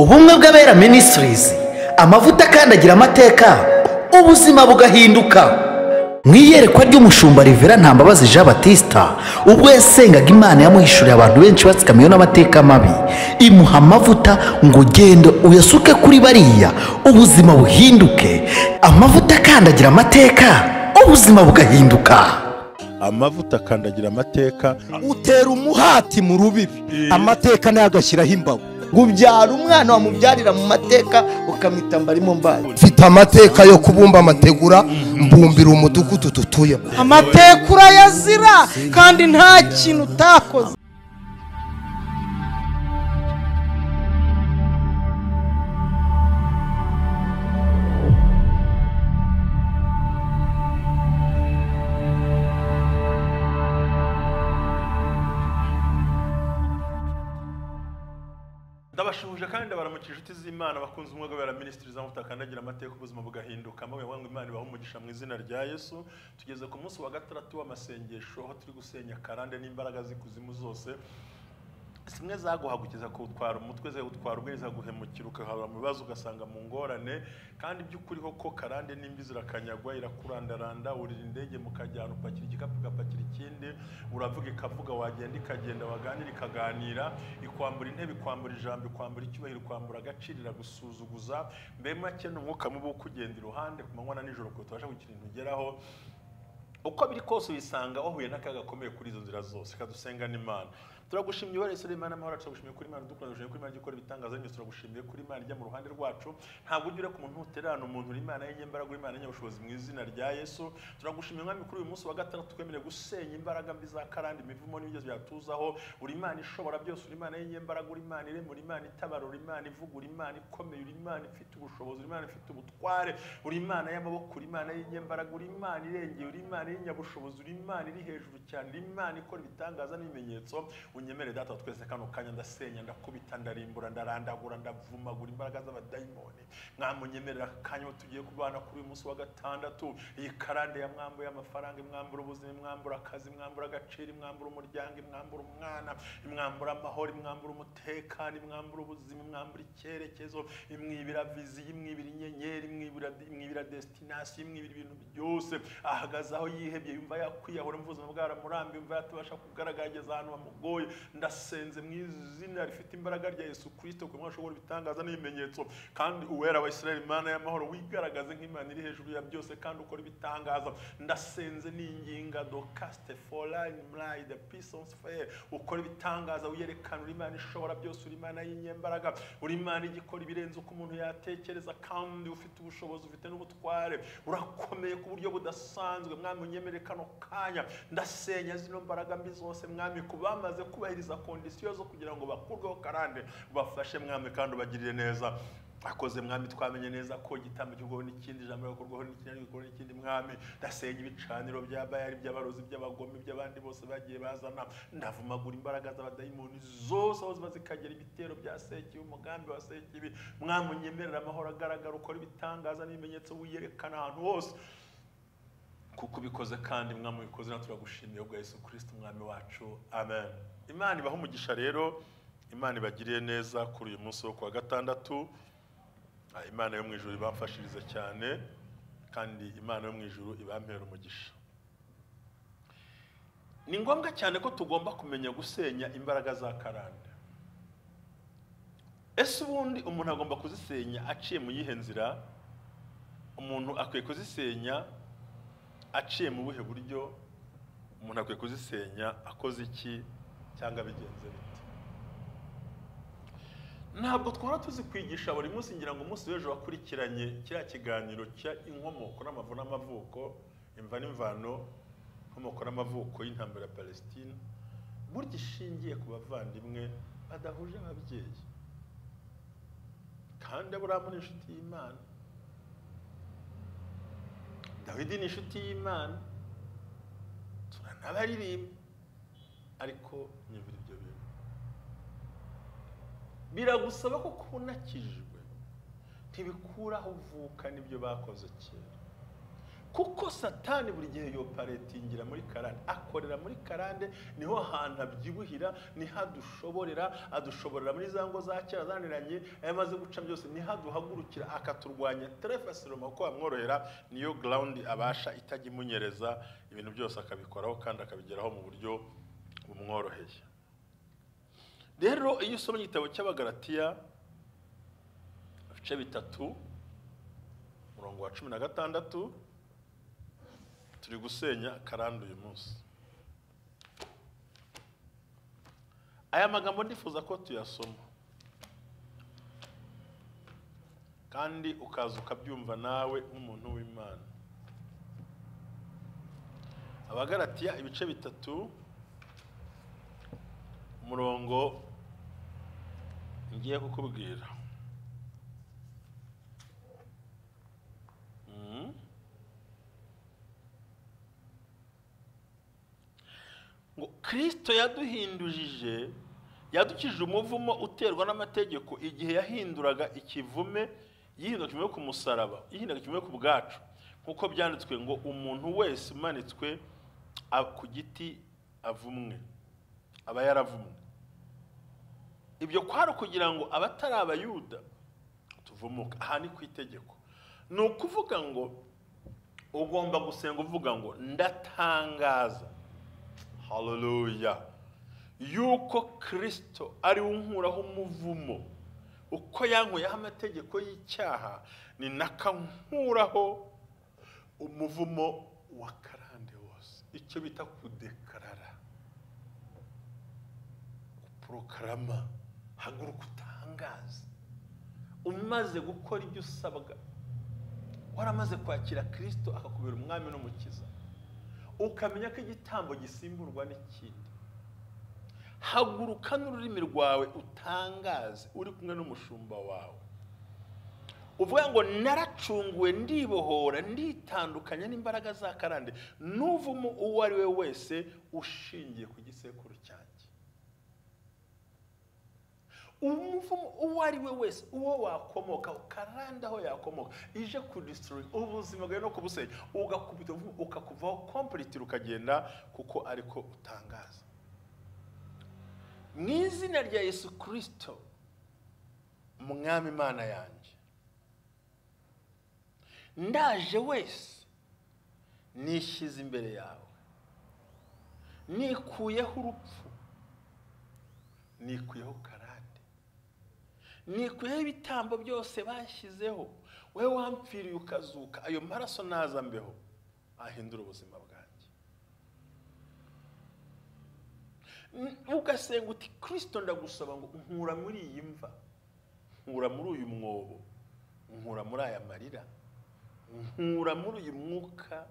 ubumwe bw'abera Ministries, amavuta akandagira amateka, ubuzima bugahinduka. Mwiyerekwa ry'umushumba Rivera NTAMBABAZI Jean Baptista ubwo yasengaga Imana yamuhishuriye abantu benshi batsikamiye n'amateka mabi, imuha amavuta ngo genda uyasuke kuri bariya ubuzima buhinduke. Amavuta akandagira amateka, ubuzima bugahinduka. Amavuta akandagira amateka, utera umuhati mu rubibi, amateka nayo agashyiraho imbago. Gubyara umwana wamubyarira mu mateka ukamita mbarimo mbaye. Mfite amateka yo kubumba amategura, mbumbira umudugudu tutuye. Amateka urayazira kandi nta kintu utakoze. ndabashuje kandi baramukije inshuti z'Imana bakunze umwuga wa Ministries amavuta akandagira amateka ubuzima bugahinduka. Mwe wangu Imana ibaho umugisha mu izina rya Yesu. Tugeze ku munsi wa gatandatu w'amasengesho aho turi gusenya karande n'imbaraga zikuzimu zose. Simwe zaguhagukiza kutwara umutwe ze utwara ubweza guhemukira ukahaba mu bibazo ugasanga mu ngorane, kandi by'ukuri ko karande n'imbi zirakanyagwa irakurandaranda, urira indege mukajyana upakira igikapu gapakira ikindi, uravuga ikavuga wagenda ikagenda, waganira ikaganira, ikwambura intebe, ikwambura ijambo, ikwambura icyubahiro, ikwambura agaciro, gusuzuguza. Mbe make n'umwuka mubi ukugenda iruhande ku manywa na nijoro ko tubasha kugira ibintu ugeraho. Uko biri kose wisanga wahuye n'akaga gakomeye kuri izo nzira zose. Kadusenga n'Imana. Turagushimiye warese Imana amahoro, turagushimiye kuri Imana dukoresheje kuri Imana gikora ibitangaza n'ibyo, turagushimiye kuri Imana ijya mu ruhande rwacu. Ntabwo ugire ku muntu uterana umuntu uri Imana y'imbaraga, uri Imana y'ubushobozi mu izina rya Yesu. Turagushimiye mwami kuri uyu munsi wa gatandatu twemereye gusenya imbaraga mbi za karande, imivumo n'ibyo byatuzaho. Uri Imana ishobora byose, uri Imana y'imbaraga, uri Imana irema, uri Imana itabara, uri Imana ivuga, uri Imana ikomeye, uri Imana ifite ubushobozi, uri Imana ifite ubutware, uri Imana y'amaboko, uri Imana y'imbaraga, uri Imana irengeye, uri Imana y'inyabushobozi, uri Imana iri hejuru cyane, uri Imana ikora ibitangaza n'ibimenyetso. Unyemere data twese kano kanya ndasenya, ndakubita, ndarimbura, ndarandagura, ndavumagura imbaraga z'abadayimoni. Mwamunyemerera kanya tugiye kubana kuri uyu munsi wa gatandatu. Iyi karande ya mwambo y'amafaranga, mwambura ubuzima, mwambura akazi, mwambura agaciro, mwambura umuryango, mwambura umwana, mwambura amahoro, mwambura umutekano, mwambura ubuzima, mwambura icyerekezo, imwibira vizi, imwibira inyenyeri, imwibira destination, imwibira ibintu byose. Ahagaze aho yihebye, yumva yakwiyahura, ubuzima bwaramurambi, yumva yatabasha kugaragariza ahantu bamugoye. Ndasenze mu izina rifite imbaraga rya Yesu Kristo ko mwashobora bitangaza n'ibimenyetso, kandi uwera wa Israel Imana y'amahoro wigaragaze nk'Imana iri hejuru ya byose kandi ukora ibitangaza. Ndasenze n'inginga do caste for line mly the peace on fair, ukora ibitangaza, uyerekana uri Imana ishobora byose, uri Imana y'inyembaraga, uri Imana igikora ibirenze uko umuntu yatekereza, kandi ufite ubushobozi, ufite n'ubutware, urakomeye ku buryo budasanzwe. Mwami unyemere kano kanya ndasenya zino mbaraga mbi zose mwami, kubamaze kubahiriza kondisiyo zo kugira ngo bakurweho karande, bafashe mwami kandi ubagirire neza. Akoze mwami twamenye neza ko igitambo cy'ubwo n'ikindi jambo yakorwaho n'ikindi mwami. Ndasenya ibicaniro bya Bayali, by'abarozi, by'abagome, by'abandi bose bagiye bazana. Ndavumagura imbaraga z'abadayimoni zose aho ziba zikagera, ibitero bya Sekibi, umugambi wa Sekibi. Mwami unyemerera amahoro agaragara, ukora ibitangaza n'ibimenyetso, wiyerekana ahantu hose kuko ubikoze, kandi mwami ubikoze. Na turagushimiye ubwa Yesu Kristo umwami wacu, amen. Imana ibaho umugisha rero, Imana ibagiriye neza kuri uyu munsi wo kwa gatandatu. Imana yo mu ijuru ibamfashirize cyane, kandi Imana yo mu ijuru ibampera umugisha. Ni ngombwa cyane ko tugomba kumenya gusenya imbaraga za karande. Ese ubundi umuntu agomba kuzisenya aciye mu yihe nzira? Umuntu akwiye kuzisenya aciye mu buhe buryo? Umuntu akwiye kuzisenya akoze iki cyangwa bigenze bite? Ntabwo twara tuzi kwigisha buri munsi. Ngira ngo umunsi w'ejo wakurikiranye kiriya kiganiro cya inkomoko n'amavu n'amavuko, imva n'imvano, inkomoko n'amavuko y'intambara ya Palestine, burya ishingiye ku bavandimwe badahuje ababyeyi. Kandi Aburahamu ni inshuti y'Imana, Dawidi ni inshuti y'Imana, turanabaririmba, ariko nyumvira ibyo bintu biragusaba ko kunakijwe ntibikuraho uvuka n'ibyo bakoze kera. kuko satani buri gihe yoparetingira muri karande, akorera muri karande, niho hantu abyibuhira, niho adushoborera muri za ngo za kera zaniranye, yamaze guca byose niho aduhagurukira akaturwanya trefasiroma ko amworohera, niyo ground abasha itajya imunyereza, ibintu byose akabikoraho kandi akabigeraho mu buryo bumworoheye. Rero iyo usomye igitabo cy'Abagalatiya ibice 3 umurongo wa 16 turi gusenya karande uyu munsi. Aya magambo ndifuza ko tuyasoma kandi ukaza ukabyumva nawe nk'umuntu w'Imana. Abagalatiya ibice 3 umurongo ngiye kukubwira. Ngo Kristo yaduhindujije, yadukije umuvumo uterwa n'amategeko igihe yahinduraga ikivume, yihindura kimwe ku musaraba, yihindura kimwe ku bwacu, nkuko byanditswe ngo umuntu wese umanitswe ku giti avumwe, aba yaravumwe. Ibyo kwari kugira ngo abatari abayuda tuvumuka. Aha ni ku itegeko. Ni ukuvuga ngo ugomba gusenga uvuga ngo ndatangaza, haleluya, yuko Kristo ari unkuraho umuvumo, uko yankuyeho amategeko y'icyaha, ni nakankuraho umuvumo wa karande wose. Icyo bita kudekarara, kuprokarama, haguruka utangaza. Umaze gukora ibyo usabwa, waramaze kwakira Kristo akakubera umwami n'umukiza, ukamenya ko igitambo gisimburwa n'ikindi, haguruka n'ururimi rwawe utangaze uri kumwe n'umushumba wawe, uvuga ngo naracunguwe, ndibohora, nditandukanya n'imbaraga za karande n'uvumo uwo ari we wese ushingiye ku gisekuru cyanjye. Umuvumo uwo ari we wese, uwo wakomoka, karande aho yakomoka ije kudestroy ubuzima bwawe no kubusenya, ugakubita ukakuvaho complete ukagenda, kuko ariko utangaza. Mu izina rya Yesu Kristo umwami Imana yanjye, ndaje wese nishyize imbere yawe, nikuyeho urupfu, nikuyeho karande, nikuyeho ibitambo byose bashyizeho, wewe wampfiriye ukazuka, ayo maraso naza mbeho ahindura ubuzima bwanjye. Ugasenga uti Kristo ndagusaba ngo nkura muri iyi mva, nkura muri uyu mwobo, nkura muri aya marira, nkura muri uyu mwuka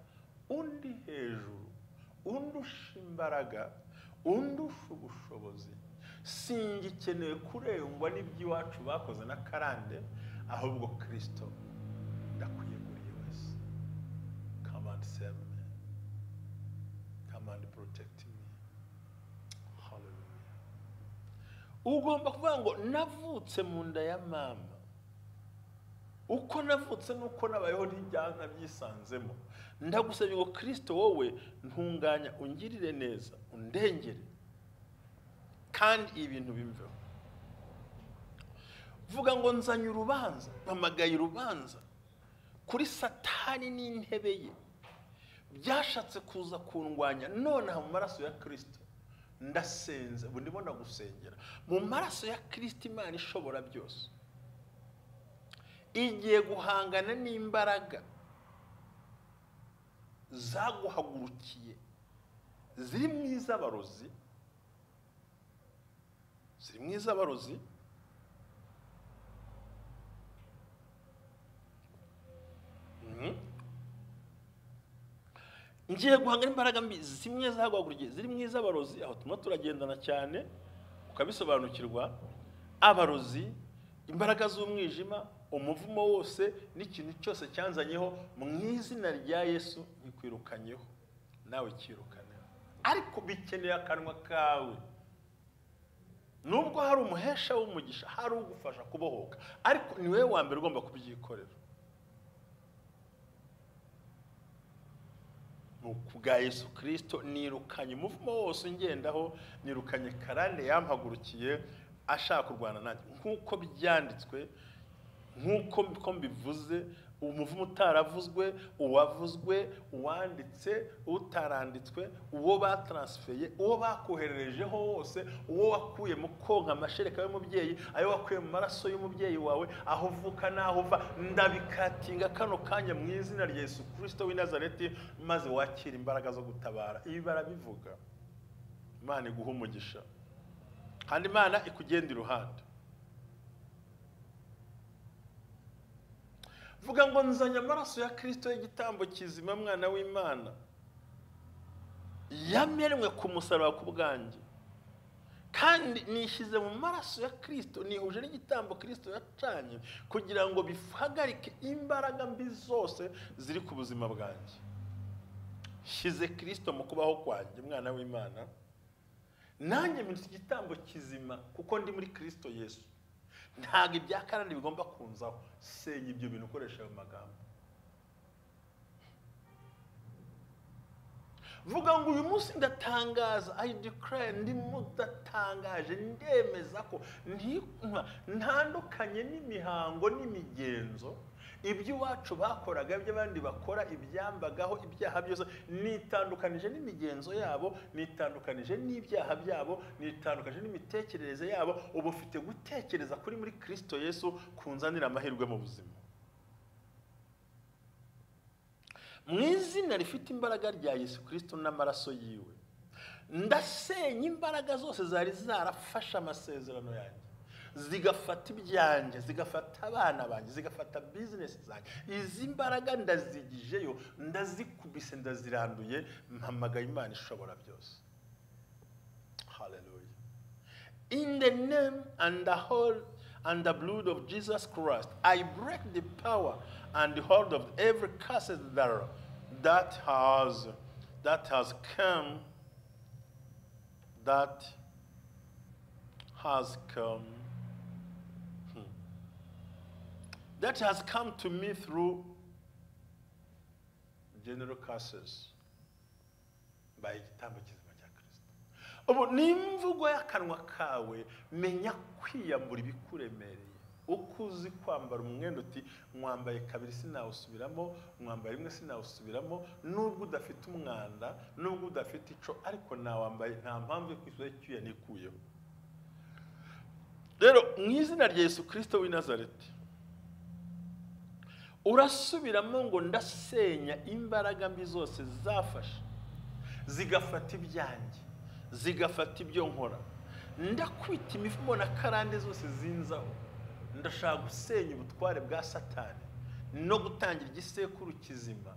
undi hejuru, undusha imbaraga, undusha ubushobozi. Singikeneye kurengwa n'iby'iwacu bakoze na karande, ahubwo Kristo ndakwiyeguriye wese. Come and save me, come and protect me. Hallelujah. Ugomba kuvuga ngo navutse mu nda ya mama, uko navutse nuko nabayeho ntijyana byisanzemo. Ndagusabye ngo Kristo wowe ntunganya, ungirire neza, undengere kandi ibintu bimveho. Vuga ngo nzanye urubanza, mpamagaye urubanza kuri Satani n'intebe ye byashatse kuza kundwanya, none mu maraso ya Kristo ndasenze, ubu ndimo ndagusengera mu maraso ya Kristo. Imana ishobora byose igiye guhangana n'imbaraga zaguhagurukiye, ziri mu iz'abarozi, ziri mu iz'abarozi, ngiye guhangana imbaraga mbi zimwe zaguhagurukiye, ziri mu iz'abarozi. Aho tumwe turagendana cyane ukabisobanukirwa. Abarozi, imbaraga z'umwijima, umuvumo wose n'ikintu cyose cyanzanyeho, mu izina rya Yesu nkikwirukanyeho, nawe kirukaneho. Ariko bikeneye akanwa kawe. Nubwo hari umuhesha w'umugisha, hari ugufasha kubohoka, ariko ni wewe wa mbere ugomba kubyikorera. kubwa Yesu Kristo nirukanye umuvumo wose ungendaho, nirukanye karande yampagurukiye ashaka kurwana nanjye, nkuko byanditswe, nkuko mbivuze, umuvumo utaravuzwe, uwavuzwe, uwanditse, utaranditswe, uwo batransfeye, uwo bakohererejeho wose, uwo wakuye mu konka amashereka y'umubyeyi, ayo wakuye mu maraso y'umubyeyi wawe, aho uvuka naho uva, ndabikatinga kano kanya mu izina rya Yesu Kristo w'i Nazareti, maze wakira imbaraga zo gutabara. Ibi barabivuga. Imana iguhe umugisha, kandi Imana ikugenda iruhande. Vuga ngo nzanye amaraso ya Kristo y'igitambo kizima, mwana w'Imana, yamenwe ku musaraba ku bwanjye, kandi nishyize mu maraso ya Kristo, nihuje n'igitambo Kristo yacanye, kugira ngo bihagarike imbaraga mbi zose ziri ku buzima bwanjye. Shyize Kristo mu kubaho kwanjye, mwana w'Imana, nanjye mpindutse igitambo kizima kuko ndi muri Kristo Yesu. Ntabwo ibya karande bigomba kunzaho. Senya ibyo bintu, ukoresha ayo magambo. Vuga ngo uyu munsi ndatangaza, I declare, ndatangaje, ndemeza ko ntandukanye n'imihango n'imigenzo, ibyo iwacu bakoraga, ibyo abandi bakora, ibyambagaho, ibyaha byose, nitandukanije n'imigenzo yabo, nitandukanije n'ibyaha byabo, nitandukanije n'imitekerereze yabo. Ubu ufite gutekereza kuri muri Kristo Yesu kunzanira amahirwe mu buzima. Mu izina rifite imbaraga rya Yesu Kristo n'amaraso yiwe, ndasenya imbaraga zose zari zarafashe amasezerano yanjye, zigafata ibyanjye, zigafata abana banjye, zigafata business zanjye. Izi mbaraga ndazigijeyo, ndazikubise, ndaziranduye, mpamagaye Imana ishobora byose. Hallelujah. In the name and the blood of Jesus Christ, I break the power and the hold of every curse that has come to me through general curses by igitambo kizima cya Kristo. Ubu nimvugo y'akanwa kawe, menya kwiyambura ibikuremereye. Ukuzi kwambara umwenda uti mwambaye kabiri sinawusubiramo, mwambaye rimwe sinawusubiramo, nubwo udafite umwanda, nubwo udafite ico, ariko nawambaye, nta mpamvu yo kwisubiza cyuya nikuyeho. Rero mu izina rya Yesu Kristo w'i Nazareti, urasubiramo ngo ndasenya imbaraga mbi zose zafashe, zigafata ibyanjye, zigafata ibyo nkora. Ndakwita imivumo na karande zose zinzaho. Ndashaka gusenya ubutware bwa Satani no gutangira igisekuru kizima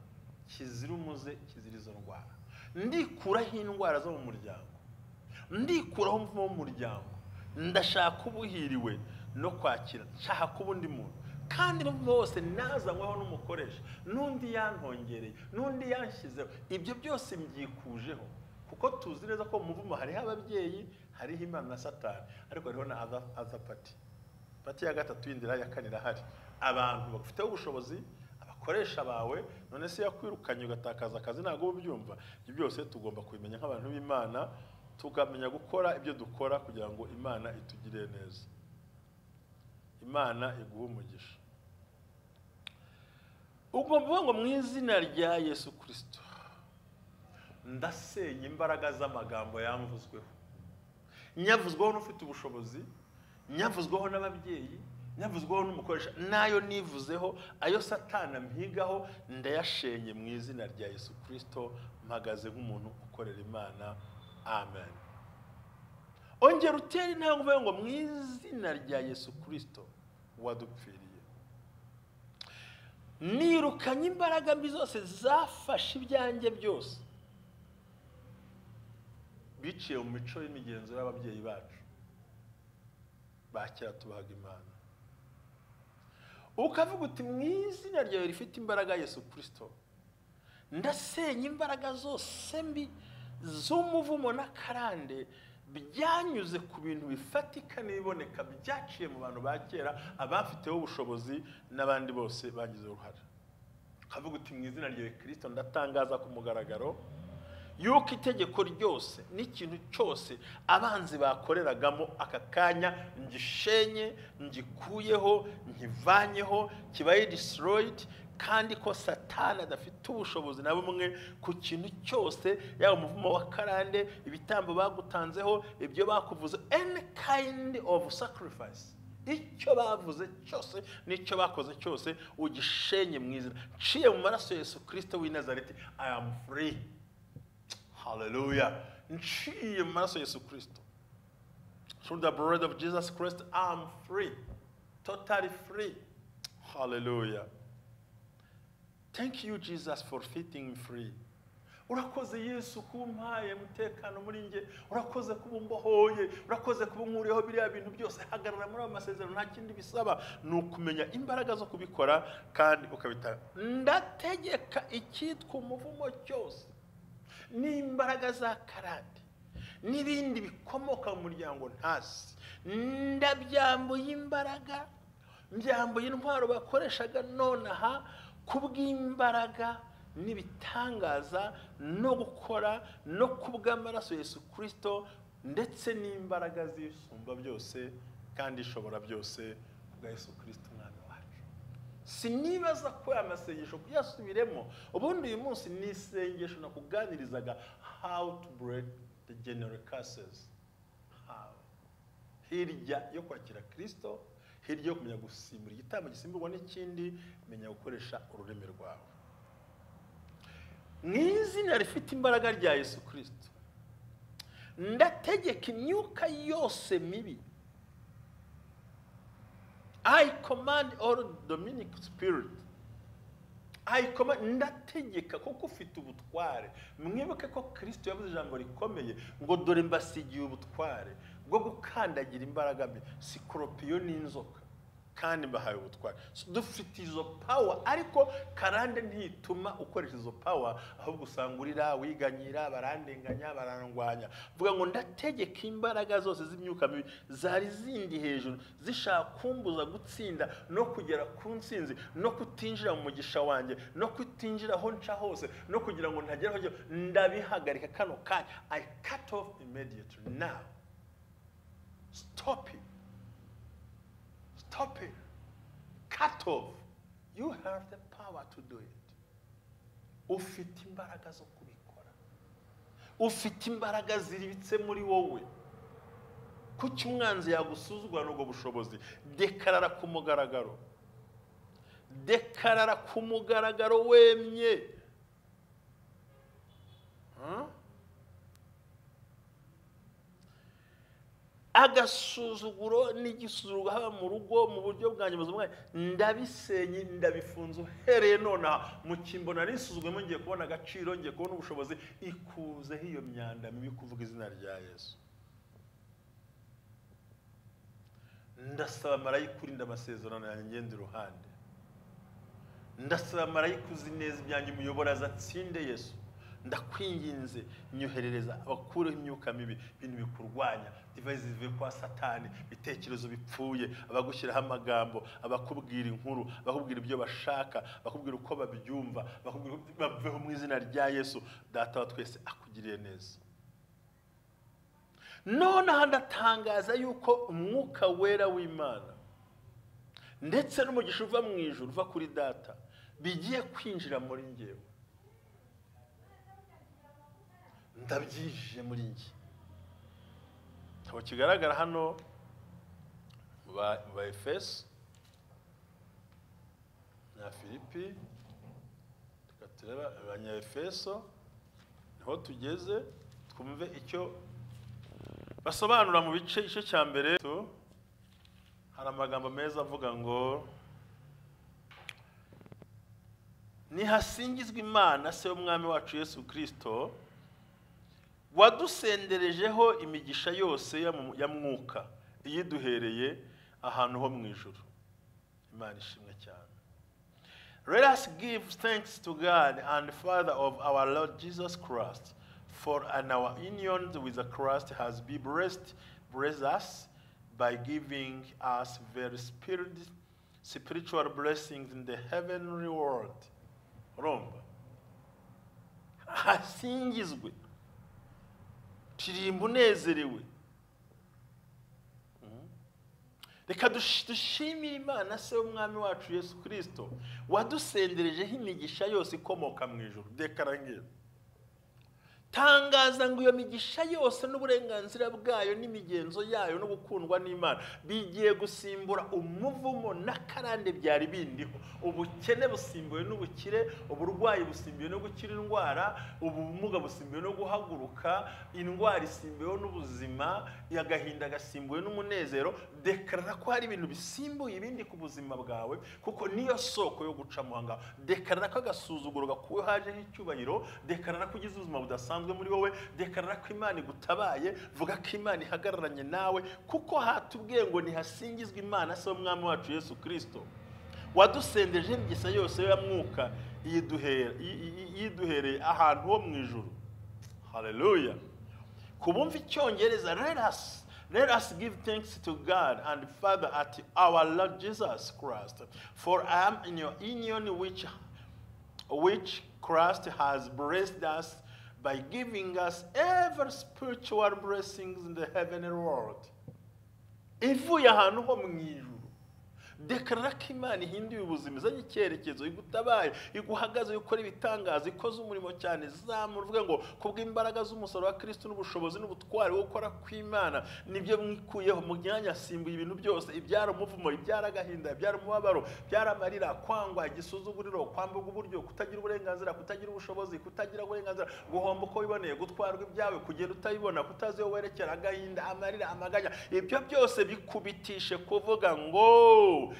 kizira umuze, kizira izo ndwara. Ndikuraho indwara zo mu muryango, ndikuraho umuvumo mu muryango. Ndashaka ubuhiriwe no kwakira, nshaka kuba undi muntu. Kandi bose nazanyweho n'umukoresha, n'undi yantongereye, n'undi yanshyizeho. Ibyo byose mbyikujeho, kuko tuzi neza ko mu muvumo hariho ababyeyi, hariho Imana na Satani, ariko hariho na other party. Pati ya gatatu y'indira ya kane irahari. Abantu bafite ubushobozi, abakoresha bawe, none se yakwirukanye ugatakaza akazi, ntabwo ubyumva. Ibyo byose tugomba kubimenya nk'abantu b'Imana, tukamenya gukora ibyo dukora kugira ngo Imana itugire neza. Imana iguhe umugisha. Ubwo mvuga ngo mu izina rya Yesu Kristo, ndasenya imbaraga z'amagambo yamvuzweho, nyavuzweho n'ufite ubushobozi, nyavuzweho n'ababyeyi, nyavuzweho n'umukoresha, nayo nivuzeho, ayo Satani ampigaho, ndayashenye mu izina rya Yesu Kristo, mpagaze nk'umuntu ukorera Imana. Amen. Ongera utere intambwe uvuga ngo mu izina rya Yesu Kristo wadupfiriye, nirukanye imbaraga mbi zose zafashe ibyanjye byose, biciye mu mico y'imigenzo y'ababyeyi bacu bakera tubahaga Imana. Ukavuga uti mu izina ryawe rifite imbaraga Yesu Kristo, ndasenya imbaraga zose mbi z'umuvumo na karande byanyuze ku bintu bifatika n'ibiboneka, byaciye mu bantu bakera, abafiteho ubushobozi n'abandi bose bagize uruhare. kavuga uti mu izina rya Kristo ndatangaza ku mugaragaro yuko itegeko ryose n'ikintu cyose abanzi bakoreragamo aka kanya ngishenye, ngikuyeho, nkivanyeho, kibaye destroyed, kandi ko Satani adafite ubushobozi na bumwe ku kintu cyose, yaba umuvumo wa karande, ibitambo bagutanzeho, ibyo bakuvuze, any kind of sacrifice, icyo bavuze cyose n'icyo bakoze cyose ugishenye mu izina, nciye mu maraso ya Yesu Kristo w'i Nazareti, I am free. Hallelujah. Nciye mu maraso ya Yesu Kristo, through the blood of Jesus Christ, I am free, totally free. Hallelujah. Thank you, Jesus, for setting me free. Urakoze Yesu kumpaye mutekano muri nge, urakoze kubumbohoye, urakoze kubunkuriyeho biriya bintu byose. Hagarara muri amasezerano, nta kindi bisaba, nukumenya imbaraga zo kubikora kandi ukabitanga. Ndategeka icyitwa umuvumo cyose n'imbaraga za karande n'ibindi bikomoka mu muryango ntasi, ndabyambuye imbaraga, mbyambuye intwaro bakoreshaga nonaha kubw'imbaraga n'ibitangaza no gukora no kubw'amaraso Yesu Kristo, ndetse n'imbaraga z'isumba byose kandi ishobora byose bwa Yesu Kristo umwana wacu. Sinibaza ko amasengesho kuyasubiremo. Ubundi uyu munsi ni isengesho nakuganirizaga how to break the general curses. How? Hirya yo kwakira Kristo, hirya yo kumenya gusimbura igitambo gisimburwa n'ikindi, menya gukoresha ururimi rwawe mu izina rifite imbaraga rya Yesu Kristo. Ndategeka imyuka yose mibi, I command all demonic spirit, I command, ndategeka kuko ufite ubutware. Mwibuke ko Kristo yavuze ijambo rikomeye ngo dore mbasigiye ubutware bwo gukandagira imbaraga mbi, sikoropiyo n'inzoka, kandi mbahaye ubutware. Dufite izo power, ariko karande ntituma ukoresha izo power, ahubwo usangurira wiganyira, barandenganya, barangwanya. Vuga ngo ndategeka imbaraga zose z'imyuka mibi zari zindi hejuru zishaka kumbuza gutsinda no kugera ku ntsinzi no kutinjira mu mugisha wanjye no kutinjira aho nca hose no kugira ngo ntagera aho, ndabihagarika kano kanya. I cut off immediately now. Stop it. Stop it. Cut off. You have the power to do it. Ufite imbaraga zo kubikora. Ufite imbaraga ziribitse muri wowe. Kuki umwanzi yagusuzugura n'ubwo bushobozi? Dekarara ku mugaragaro. Dekarara ku mugaragaro wemye. Agasuzuguro n'igisuzuguro haba mu rugo, mu buryo bwanjye buzima, ndabisenye, ndabifunze uhereye nonaha. Mu kimbo nari nsuzuguyemo, ngiye kubona agaciro, ngiye kubona ubushobozi, ikuzeho iyo myanda mibi kuvuga izina rya Yesu. Ndasaba marayika urinda amasezerano yanjye ngende iruhande. Ndasaba marayika uzi neza ibyanjye umuyobora azatsinde Yesu. Ndakwinginze nyoherereza abakureho imyuka mibi, ibintu bikurwanya, device zivuye kwa Satani, bitekerezo bipfuye, abagushyiraho amagambo, abakubwira inkuru, bakubwira ibyo bashaka, bakubwira uko babyumva, bakubwira baveho mu izina rya Yesu. Data wa twese akugiriye neza. Nonaha ndatangaza yuko umwuka wera w'Imana ndetse n'umugisha uva mu ijuru uva kuri Data bigiye kwinjira muri njyewe. Ndabyije muri njye. Abo kigaragara hano ba Efeso na Filipi, tukatureba abanya Efeso, niho tugeze, twumve icyo basobanura mu bice igice cya mbere. Hari amagambo meza avuga ngo nihasingizwe Imana se w'umwami wacu Yesu Kristo, wadusenderejeho imigisha yose ya mwuka iyiduhereye ahantu ho mu ijuru. Imana ishimwe cyane. Let us give thanks to God and Father of our Lord Jesus Christ, for our union with the Christ has been blessed us by giving us very spiritual blessings in the heavenly world. urumva hasingizwe tirimba unezerewe. Reka dushimire Imana se w'umwami wacu Yesu Kristo wadusenderejeho imigisha yose ikomoka mu ijuru. Dekarangire tangaza ngo iyo migisha yose n'uburenganzira bwayo n'imigenzo yayo no gukundwa n'Imana bigiye gusimbura umuvumo n'akarande byari bindiho. Ubukene busimbuye n'ubukire, uburwayi busimbuye no gukira indwara, ubumuga busimbuye no guhaguruka, indwara isimbuye n'ubuzima, agahinda gasimbuye n'umunezero. Dekarara ko hari ibintu bisimbuye ibindi ku buzima bwawe kuko niyo soko yo guca muhanga. Dekarara ko agasuzuguro gakuwe haje icyubahiro. Dekarara ko ugize ubuzima budasanzwe muri wowe. Dekarara ko Imana igutabaye. Vuga ko Imana ihagararanye nawe kuko hatubwiye ngo nihasingizwe Imana se w'umwami wacu Yesu Kristo wadusendeje imigisha yose ya mwuka yiduhereye ahantu ho mu ijuru. Hallelujah. Kubumva icyongereza, let us give thanks to God and Father at our Lord Jesus Christ, for I am in your union which Christ has blessed us by giving us every spiritual blessings in the heavenly world. Ivuye ahantu ho mu ijuru. Dekarara ko Imana ihinduye ubuzima, izanye icyerekezo, igutabaye, iguhagaze, ikora ibitangaza, ikoze umurimo cyane. Zamura uvuge ngo kubw'imbaraga z'umusaraba wa Kristo n'ubushobozi n'ubutwari wo gukora kw'Imana nibyo mwikuyeho mu myanya asimbuye ibintu byose, ibyara umuvumo, ibyara agahinda, ibyara umubabaro, ibyara amarira, kwangwa, igisuzuguriro, kwambuka uburyo, kutagira uburenganzira, kutagira ubushobozi, kutagira uburenganzira, guhomba uko wiboneye, gutwarwa ibyawe, kugenda utabibona, kutazi aho werekera, agahinda, amarira, amaganya. Ibyo byose bikubitishe kuvuga ngo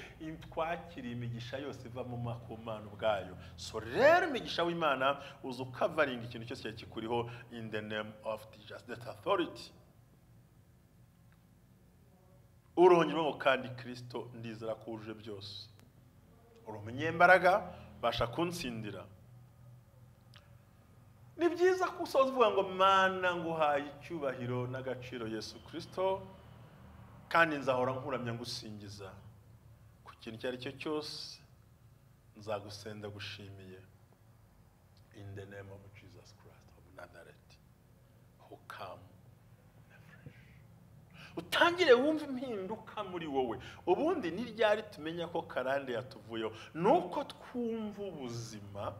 twakiriye imigisha yose iva mu makumana ubwayo. So rero imigisha w'Imana uza ukavaringa ikintu cyose cyari kikuriho in the name of Jesus, that authority. Urongera ngo kandi Kristo ndizera ko uje byose. Uri umunyembaraga basha kunsindira. Ni byiza ko usoza uvuga ngo Mana nguhaye icyubahiro n'agaciro Yesu Kristo kandi nzahora nkuramya ngusingiza. Ikintu cyari cyo cyose nzagusenda gushimiye in the name of Jesus Christ of Nazareth who come afresh. Utangire wumva impinduka muri wowe. Ubundi ni ryari tumenya ko karande yatuvuyeho? Nuko twumva ubuzima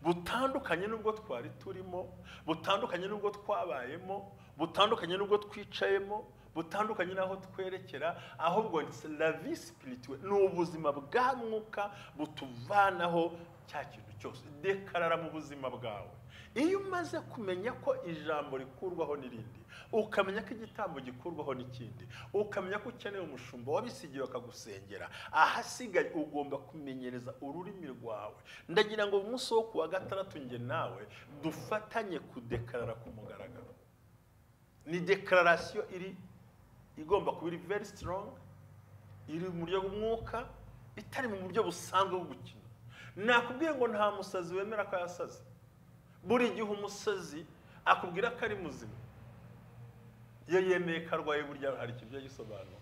butandukanye n'ubwo twari turimo, butandukanye n'ubwo twabayemo, butandukanye n'ubwo twicayemo, butandukanye naho twerekera, ahubwo la vie spirituelle ni ubuzima bwa mwuka butuvanaho cya kintu cyose. Dekarara mu buzima bwawe. Iyo umaze kumenya ko ijambo rikurwaho n'irindi, ukamenya ko igitambo gikurwaho n'ikindi, ukamenya ko ukeneye umushumba wabisigiye akagusengera, ahasigaye ugomba kumenyereza ururimi rwawe. Ndagira ngo umunsi wo kuwa gatandatu nge nawe dufatanye kudekarara ku mugaragaro. Ni declaration igomba kuba iri very strong, iri mu buryo bw'umwuka, itari mu buryo busanzwe bwo gukina. Nakubwiye ngo nta musazi wemera ko yasaze. Buri gihe umusazi akubwira ko ari muzima. Iyo yemeye ko arwaye burya hari ikintu gisobanura.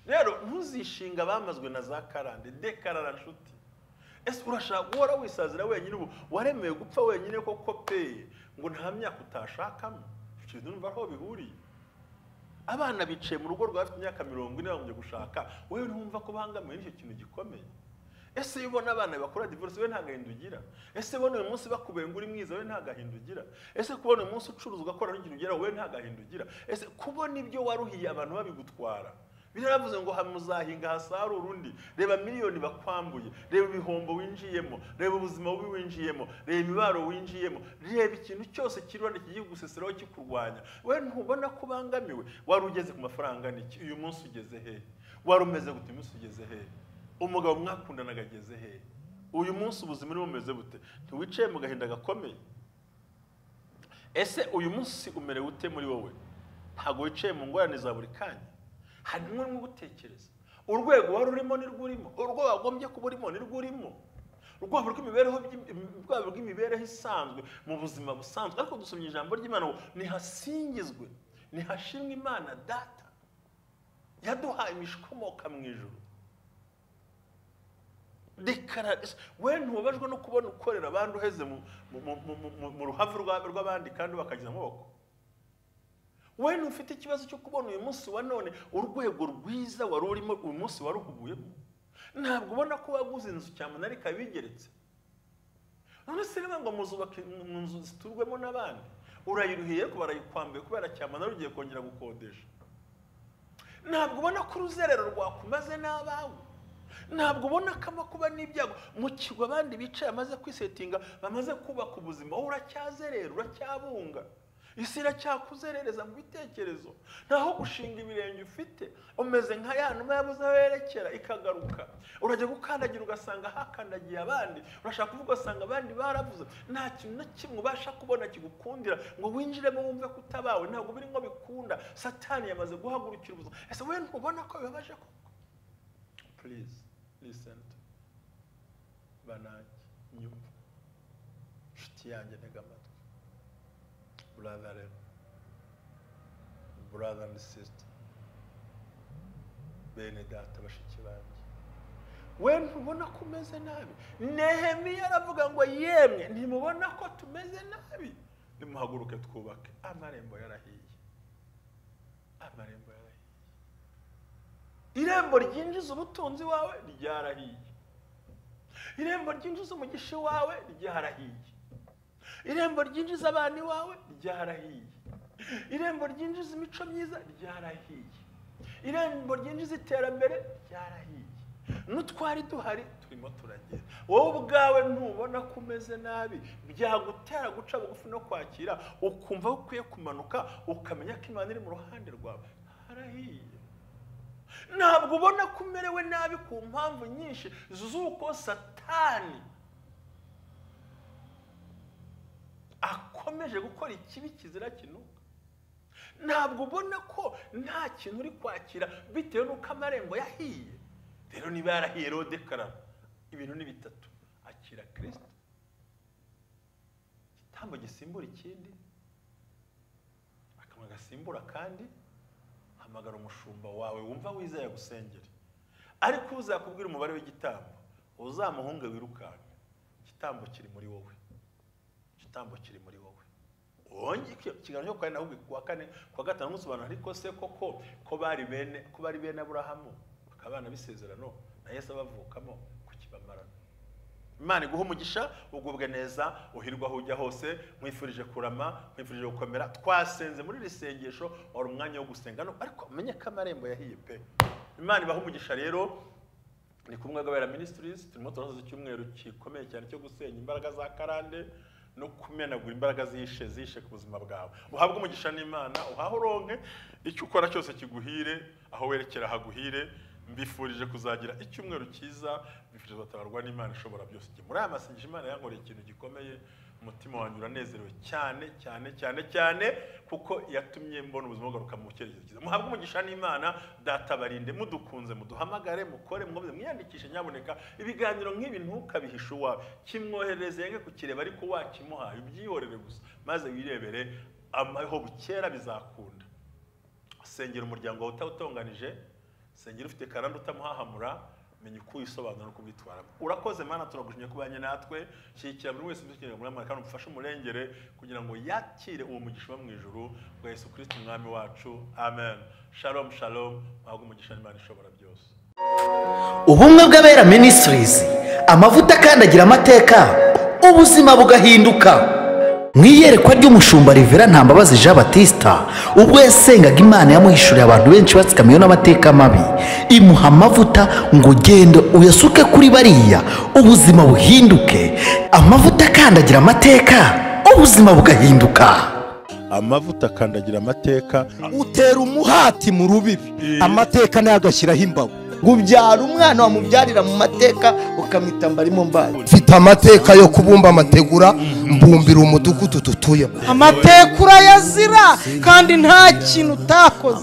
Rero ntuzishinga bamazwe na za karande. Dekarara nshuti. Ese urashaka guhora wisazira wenyine ubu waremeye gupfa wenyine koko pe ngo nta myaka utashakamo? Ikintu numva aho bihuriye. Abana bicaye mu rugo rwafite imyaka 40 bamuje gushaka, wewe ntumva ko bangamiye nicyo kintu gikomeye. Ese ubona abana bakora divorce we nta gahinda ugira? Ese ubona uyu munsi bakubenga uri mwiza we nta gahinda ugira? Ese kubona uyu munsi ucuruzwa akora n'ikintu ugira we nta gahinda ugira? Ese kubona ibyo waruhiye abantu babigutwara? Biravuze ngo hamuzahinga hasarura urundi. Reba miliyoni bakwambuye, reba ibihombo winjiyemo, reba ubuzima bubi winjiyemo, reba imibaro winjiyemo, reba ikintu cyose kirwanda kigiye guseseraho kikurwanya. We ntubona ko bangamiwe? Wari ugeze ku mafaranga niki? Uyu munsi ugeze he? Wari umeze gute umunsi ugeze he? Umugabo mwakundanaga ageze he? Uyu munsi ubuzima ni bumeze bute? Ntiwicaye mu gahinda gakomeye? Ese uyu munsi umerewe ute muri wowe? Ntago wicaye mu ngorane za buri kanya? Hari n'umwe gutekereza urwego wari urimo ni rwurimo, urwo wagombye kuba urimo ni rwurimo, urwego rw'imibereho isanzwe mu buzima busanzwe. Ariko dusomye ijambo ry'Imana ngo nihasingizwe, nihashimwe Imana data yaduhaye imishikomoka mu ijuru. we ntubabajwe no kubona ukorera abandi uheze mu ruhavu rw'abandi kandi bakagiza amaboko. We ntufite ikibazo cyo kubona uyu munsi wa none urwego rwiza wari urimo uyu munsi waruhuguyemo. Ntabwo ubona ko waguze inzu cyane ariko abigeretse. None se niba ngo muzubaka mu nzu ziturwemo n'abandi urayiruhiye ko barayikwambuye kubera cyane ugiye kongera gukodesha. Ntabwo ubona ko uruzerero rwakumaze n'abawe. Ntabwo ubona ko amakuba n'ibyago mu kigo abandi bicaye amaze kwisetinga bamaze kubaka ubuzima wowe uracyazerera uracyabunga. Isi iracyakuzerereza mu bitekerezo ntaho gushinga ibirenge ufite umeze nka ya numa yabuze aho yerekera ikagaruka. Urajya gukandagira ugasanga hakandagiye abandi, urashaka kuvuga ugasanga abandi baravuze. Nta kintu na kimwe ubasha kubona kigukundira ngo winjiremo wumve ko utabawe. Ntabwo biri ngo bikunda. Satani yamaze guhagurukira ubuzima. Ese we ntubona ko bibabaje koko? Please listen to banaki nyumva nshuti yanjye ntega amatwi. Brother and sister, bene data bashiki banjye, we ntubona ko umeze nabi? Nehemiya aravuga ngo yemwe ntimubona ko tumeze nabi? Nimuhaguruke twubake. Amarembo yarahiye. Amarembo yarahiye. Irembo ryinjiza ubutunzi wawe ryarahiye. Irembo ryinjiza umugisha wawe ryarahiye. Irembo ryinjiza abana wawe ryarahiye. Irembo ryinjiza imico myiza ryarahiye. Irembo ryinjiza iterambere ryarahiye. N'utwari duhari turimo turagenda. Wowe ubwawe ntubona ko umeze nabi, byagutera guca bugufi no kwakira ukumva ko ukwiye kumanuka ukamenya ko Imana iri mu ruhande rwawe. Harahiye. Ntabwo ubona ko umerewe nabi ku mpamvu nyinshi z'uko Satani akomeje gukora ikibi kizira kinuka. Ntabwo ubona ko nta kintu uri kwakira bitewe n'uko amarembo yahiye. Rero niba yarahiye rodekara ibintu ni bitatu: akira Kristo, igitambo gisimbura ikindi, akamwe gasimbura kandi, hamagara umushumba wawe wumva wizeye gusengera. Ariko uzakubwira umubare w'igitambo uzamuhunge wirukanka. Igitambo kiri muri wowe. Igitambo kiri muri wowe. Ongi kiganyo kwa naho kwa kane kwa gatanu musobanura ariko se koko ko bari bene Aburahamu bakabana bisezerano na Yesu abavukamo kukibamarana. Imana iguhe umugisha ugubwe neza uhirwa aho ujya hose. Mwifurije kurama, mwifurije gukomera. Twasenze muri risengesho ora umwanya wo gusenga no ariko menye ko amarembo yahiye pe. Imana ibahe umugisha rero. Ni kumwe gabera ministries turimo turasoza icyumweru kikomeye cyane cyo gusenya imbaraga za karande no kumenagura imbaraga zishe ku buzima bwawe. Uhabwe umugisha n'Imana, uhahoronke icyo ukora cyose kiguhire, aho werekera haguhire. Mbifurije kuzagira icyumweru cyiza, mbifurije batabarwa n'Imana ishobora byose. Muri aya masengesho Imana yankoreye ikintu gikomeye, umutima wanjye uranezerewe cyane kuko yatumye mbona ubuzima bwaruka mu cyerekezo cyiza. Muhabwe umugisha n'Imana, data barinde, mudukunze, muduhamagare, mukore, mwiyandikishe nyaboneka. Ibiganiro nk'ibi ntukabihishe uwawe, kimwohereze yenge kukireba ariko wakimuhaye ubyihorere gusa maze wirebere aho bukera bizakunda. Sengera umuryango wawe utawutonganije, sengera ufite karande utamuhahamura, menya uko wisobanura no kubitwara. Urakoze Mana, turagushimye kubanye natwe. Shyigikira buri wese udukeneye muri Imana kandi umufashe umurengere kugira ngo yakire uwo mugisha mu ijuru bwa Yesu Kristo umwami wacu. Amen. Shalom shalom. Ahubwo umugisha n'Imana ishobora byose. Ubumwe bw'Abera Ministries, amavuta akandagira amateka, ubuzima bugahinduka. Mwiyerekwa ry'umushumba NTAMBABAZI Jean Baptista ubwo yasengaga Imana yamuhishuriye abantu benshi batsikamiye n'amateka mabi, imuha amavuta ngo gende uyasuke kuri bariya ubuzima buhinduke. Amavuta akandagira amateka, ubuzima bugahinduka. Amavuta akandagira amateka, utera umuhati mu rubibi, amateka nayo agashyiraho imbago. Ngubyara umwana wamubyarira mu mateka ukamwita mbarimo mbaye. Mfite amateka yo kubumba amategura, mbumbira umudugudu tutuyemo. Amateka urayazira kandi nta kintu utakoze.